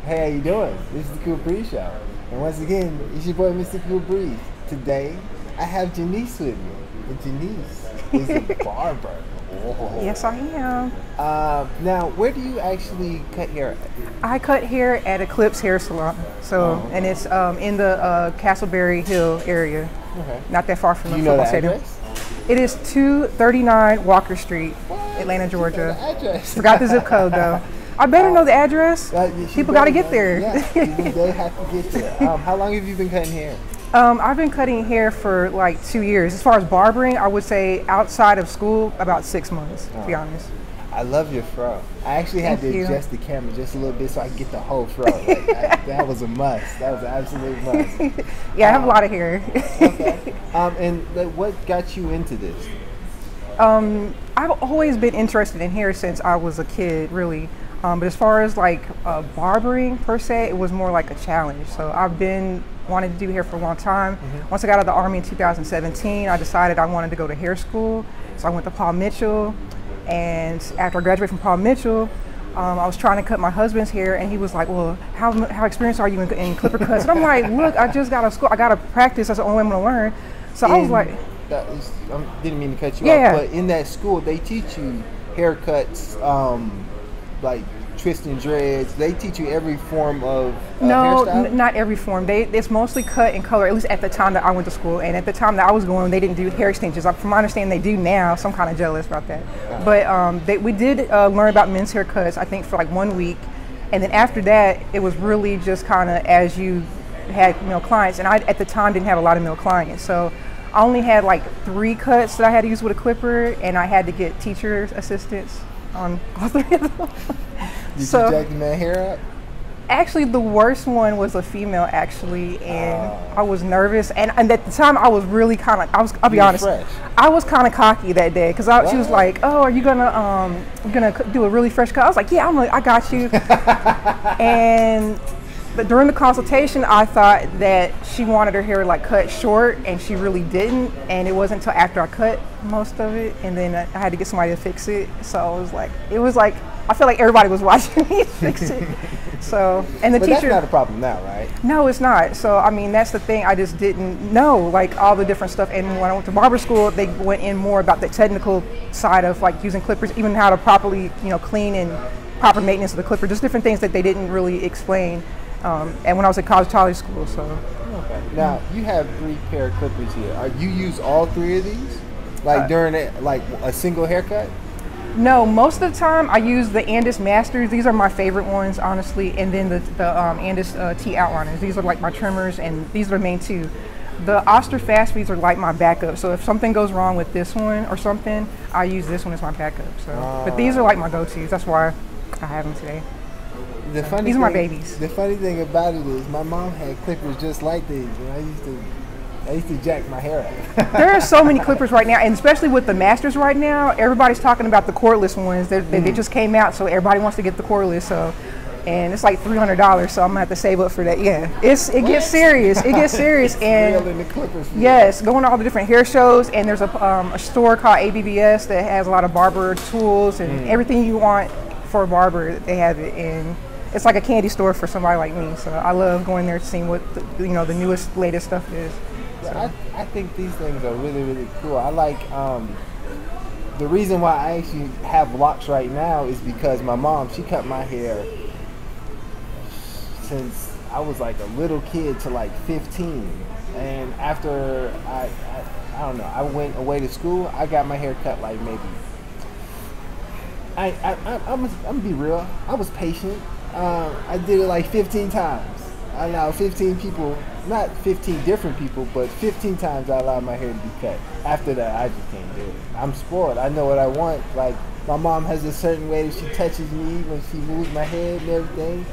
Hey, how you doing? This is the Kool Show. And once again, it's your boy, Mr. Kool Breeze. Today, I have Genise with me. And Genise is a barber. Oh. Yes, I am. Now, where do you actually cut hair at? I cut hair at Eclipse Hair Salon. And it's in the Castleberry Hill area. Okay. Not that far from the You know football the stadium. address? It is 239 Walker Street, Atlanta, Georgia. You know the address. Forgot the zip code though. I better know the address. People got to get there. Yeah, they have to get there. How long have you been cutting hair? I've been cutting hair for like 2 years. As far as barbering, I would say outside of school, about 6 months, to be honest. I love your fro. I actually had to adjust the camera just a little bit so I could get the whole fro. Like, that was a must. That was an absolute must. Yeah, I have a lot of hair. Okay. And what got you into this? I've always been interested in hair since I was a kid, really. But as far as like barbering per se, it was more like a challenge. So I've been wanting to do hair for a long time. Mm-hmm. Once I got out of the Army in 2017, I decided I wanted to go to hair school. So I went to Paul Mitchell. And after I graduated from Paul Mitchell, I was trying to cut my husband's hair, and he was like, well, how experienced are you in clipper cuts? And I'm like, look, I just got out of school. I got to practice. That's the only way I'm going to learn. So I was like... I didn't mean to cut you off, but in that school, they teach you haircuts, like twisting dreads. They teach you every form of hairstyle? Not every form. It's mostly cut and color, at least at the time that I went to school. And at the time that I was going, they didn't do hair extensions. From my understanding, they do now, so I'm kind of jealous about that. But we did learn about men's haircuts, I think, for like 1 week. And then after that, it was really just kind of as you had male clients. And I, at the time, didn't have a lot of male clients. So I only had like 3 cuts that I had to use with a clipper, and I had to get teacher assistants on all 3 of them. Did you jack the man hair up? Actually, the worst one was a female, actually, and I was nervous. And at the time, I was really kind of, I'll be honest, fresh. I was kind of cocky that day because she was like, "Oh, are you gonna do a really fresh cut?" I was like, "Yeah, I got you." But during the consultation, I thought that she wanted her hair like cut short, and she really didn't. And it wasn't until after I cut most of it, and then I had to get somebody to fix it. So it was like I felt like everybody was watching me fix it. So, and the but teacher. That's not a problem now, right? No, it's not. So I mean, that's the thing. I just didn't know like all the different stuff. And when I went to barber school, they went in more about the technical side of like using clippers, even how to properly, clean and proper maintenance of the clipper. Just different things that they didn't really explain. And when I was at college school, so. Okay. Now you have 3 pair of clippers here. You use all 3 of these, like during a single haircut? No, most of the time I use the Andis Masters. These are my favorite ones, honestly, and then the Andis T Outliners. These are like my trimmers, and these are the main 2. The Oster Fast Feeds are like my backup. So if something goes wrong with this one or something, I use this one as my backup. So, but these are like my go-tos. That's why I have them today. These are my babies. The funny thing about it is my mom had clippers just like these, and I used to jack my hair up. There are so many clippers right now, and especially with the Masters right now, everybody's talking about the cordless ones. They just came out, so everybody wants to get the cordless. So, and it's like $300, so I'm gonna have to save up for that. Yeah, it gets serious. It gets serious, and in the clippers, yes, going to all the different hair shows, and there's a store called ABBS that has a lot of barber tools and everything you want for a barber. They have it in. It's like a candy store for somebody like me, so I love going there to see what the newest, latest stuff is. So. I think these things are really, really cool. I like the reason why I actually have locks right now is because my mom, she cut my hair since I was like a little kid to like 15, and after I don't know, I went away to school. I got my hair cut like maybe. I'm gonna be real. I was patient. I did it like 15 times. I allowed 15 people, not 15 different people, but 15 times I allowed my hair to be cut. After that, I just can't do it. I'm spoiled. I know what I want. Like, my mom has a certain way that she touches me when she moves my head and everything.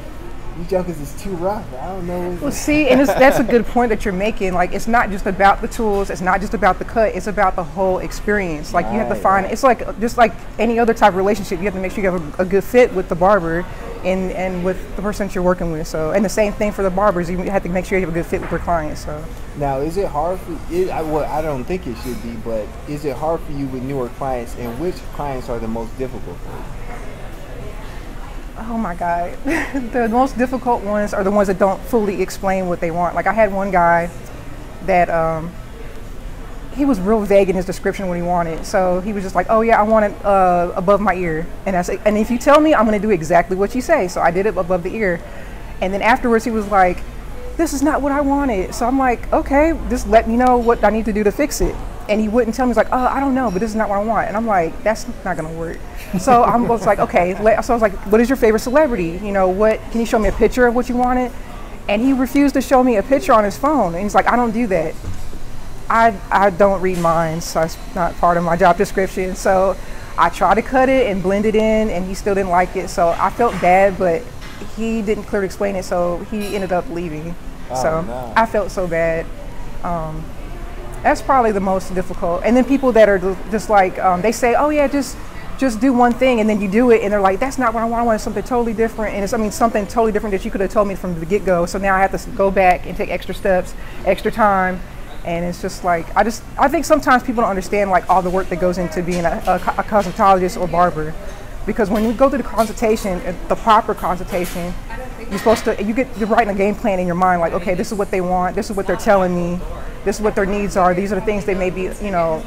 You jokers is too rough. I don't know. Well, see, and that's a good point that you're making. Like, it's not just about the tools. It's not just about the cut. It's about the whole experience. Like, you have to find. It's like just like any other type of relationship. You have to make sure you have a good fit with the barber, and with the person that you're working with. So, and the same thing for the barbers. You have to make sure you have a good fit with your clients. So. Now, is it hard for? Well, I don't think it should be, but is it hard for you with newer clients? And which clients are the most difficult for you? Oh my God. The most difficult ones are the ones that don't fully explain what they want. Like I had one guy that he was real vague in his description what he wanted. So he was just like, oh yeah, I want it above my ear. And I said, and if you tell me, I'm gonna do exactly what you say. So I did it above the ear. And then afterwards he was like, this is not what I wanted. So I'm like, okay, just let me know what I need to do to fix it. And he wouldn't tell me. He's like, oh, I don't know, but this is not what I want. And I'm like, that's not gonna work. So I was like, okay. So I was like, what is your favorite celebrity? You know, what, can you show me a picture of what you wanted? And he refused to show me a picture on his phone. And he's like, I don't do that. I don't read minds, so it's not part of my job description. So I tried to cut it and blend it in, and he still didn't like it. So I felt bad, but he didn't clearly explain it, so he ended up leaving. Oh, so no. I felt so bad. That's probably the most difficult. And then people that are just like, they say, oh yeah, just do one thing, and then you do it, and they're like, that's not what I want. I want something totally different. And it's, I mean, something totally different that you could have told me from the get-go. So now I have to go back and take extra steps, extra time. And it's just like, I think sometimes people don't understand like all the work that goes into being a cosmetologist or barber. Because when you go through the consultation, the proper consultation, you're writing a game plan in your mind, like, okay, this is what they want, this is what they're telling me, this is what their needs are, these are the things they may be, you know,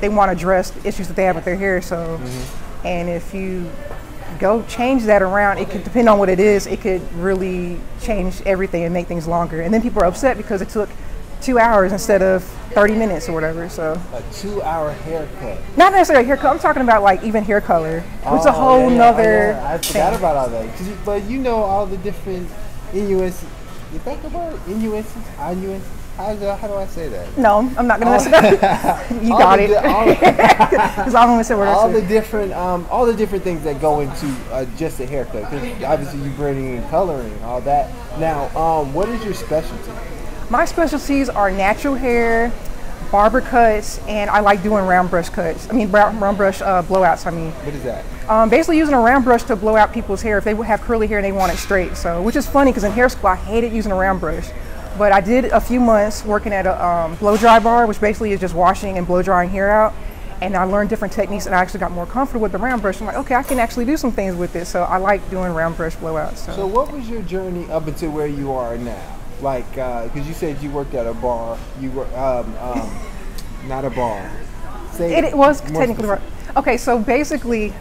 they want to address the issues that they have with their hair. So, and if you go change that around, it could depend on what it is, it could really change everything and make things longer. And then people are upset because it took 2 hours instead of 30 minutes or whatever. So a 2-hour haircut. Not necessarily a haircut, I'm talking about like even hair color. It's a whole nother I forgot about all that. But you know all the different nuances. You think about it? Nuances? How do I say that? No, I'm not gonna mess it up. You got it. Because I'm gonna say what all the different things that go into just a haircut. Because obviously you bring in coloring, all that. Now, what is your specialty? My specialties are natural hair, barber cuts, and I like doing round brush cuts. I mean, round brush blowouts, I mean. What is that? Basically using a round brush to blow out people's hair if they have curly hair and they want it straight. So, which is funny because in hair school I hated using a round brush. But I did a few months working at a blow dry bar, which basically is just washing and blow drying hair out. And I learned different techniques and I actually got more comfortable with the round brush. I'm like, okay, I can actually do some things with this. So I like doing round brush blowouts. So what was your journey up until where you are now? Like, because you said you worked at a bar. You were, not a bar. It was technically right. Okay, so basically,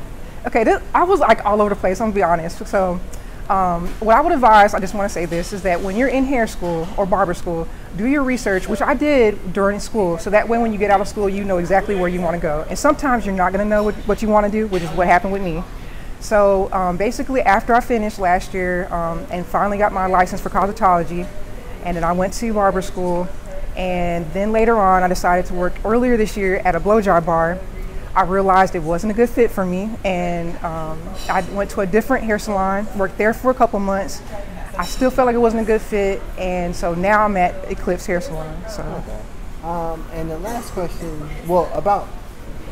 I was like all over the place, I'm gonna be honest. So what I would advise, I just want to say this, is that when you're in hair school or barber school, do your research, which I did during school. So that way when you get out of school, you know exactly where you want to go. And sometimes you're not going to know what you want to do, which is what happened with me. So basically after I finished last year and finally got my license for cosmetology, and then I went to barber school, and then later on I decided to work earlier this year at a blow dry bar. I realized it wasn't a good fit for me, and I went to a different hair salon, worked there for a couple months. I still felt like it wasn't a good fit, and so now I'm at Eclipse Hair Salon. So. Okay. And the last question, well, about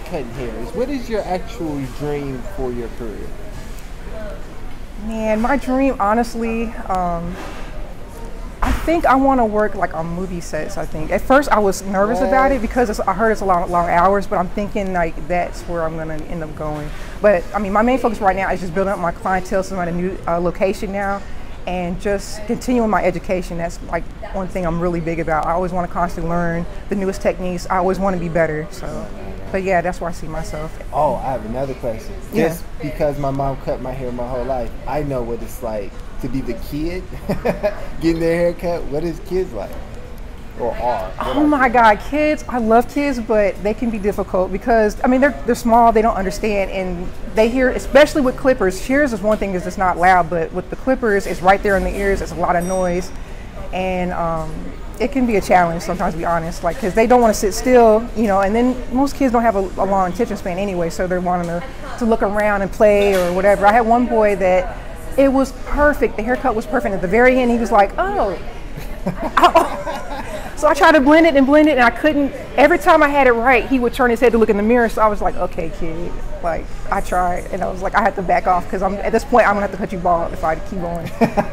cutting hair is, what is your actual dream for your career? Man, my dream, honestly, I think I want to work like on movie sets. I think at first I was nervous about it because I heard it's a long hours, but I'm thinking like that's where I'm gonna end up going. But I mean, my main focus right now is just building up my clientele, so I'm at a new location now, and just continuing my education. That's like one thing I'm really big about. I always want to constantly learn the newest techniques. I always want to be better. So, but yeah, that's where I see myself. Oh, I have another question. Yeah. Just because my mom cut my hair my whole life, I know what it's like to be the kid getting their hair cut. What is kids like? Or are? Oh my God, kids, I love kids, but they can be difficult because, I mean, they're small, they don't understand, and they hear, especially with clippers, shears is one thing is it's not loud, but with the clippers, it's right there in the ears, it's a lot of noise, and it can be a challenge sometimes, to be honest, like, because they don't want to sit still, you know, and then most kids don't have a long attention span anyway, so they're wanting to look around and play or whatever. I had one boy that it was perfect, the haircut was perfect, at the very end he was like, oh. So I tried to blend it, and I couldn't. Every time I had it right, he would turn his head to look in the mirror. So I was like, okay, kid. Like, I tried, and I was like, I had to back off because at this point, I'm gonna have to cut you bald if I keep going.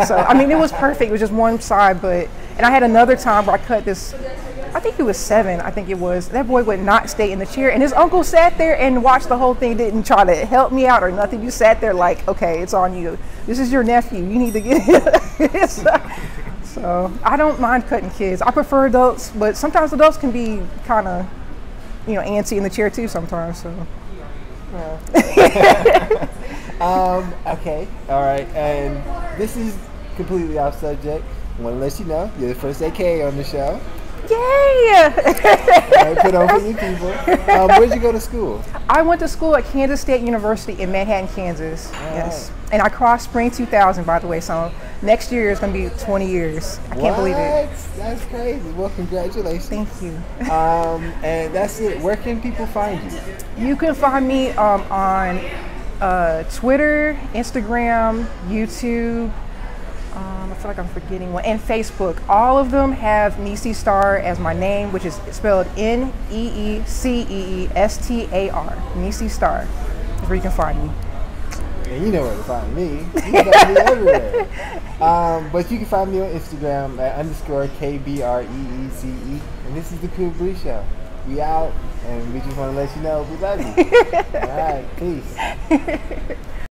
So I mean, it was perfect. It was just one side, and I had another time where I cut this I think he was 7. I think it was. That boy would not stay in the chair, and his uncle sat there and watched the whole thing. Didn't try to help me out or nothing. You sat there like, okay, it's on you. This is your nephew. You need to get it. So I don't mind cutting kids. I prefer adults, but sometimes adults can be kind of, antsy in the chair too sometimes. So. Okay, all right, and this is completely off subject. I want to let you know you're the first AKA on the show. Yay! Put on for you people. Where'd you go to school? I went to school at Kansas State University in Manhattan, Kansas. Yes, and I crossed spring 2000, by the way. So next year is going to be 20 years. I can't believe it. That's crazy. Well, congratulations. Thank you. And that's it. Where can people find you? You can find me on Twitter, Instagram, YouTube. I feel like I'm forgetting one, and Facebook. All of them have NeeCeeStar as my name, which is spelled NeeCeeStar. NeeCeeStar is where you can find me. And you know where to find me. You can find me everywhere. But you can find me on Instagram at _KBREECE. And this is the Kool Show. We out, and we just want to let you know we love you. All right, peace.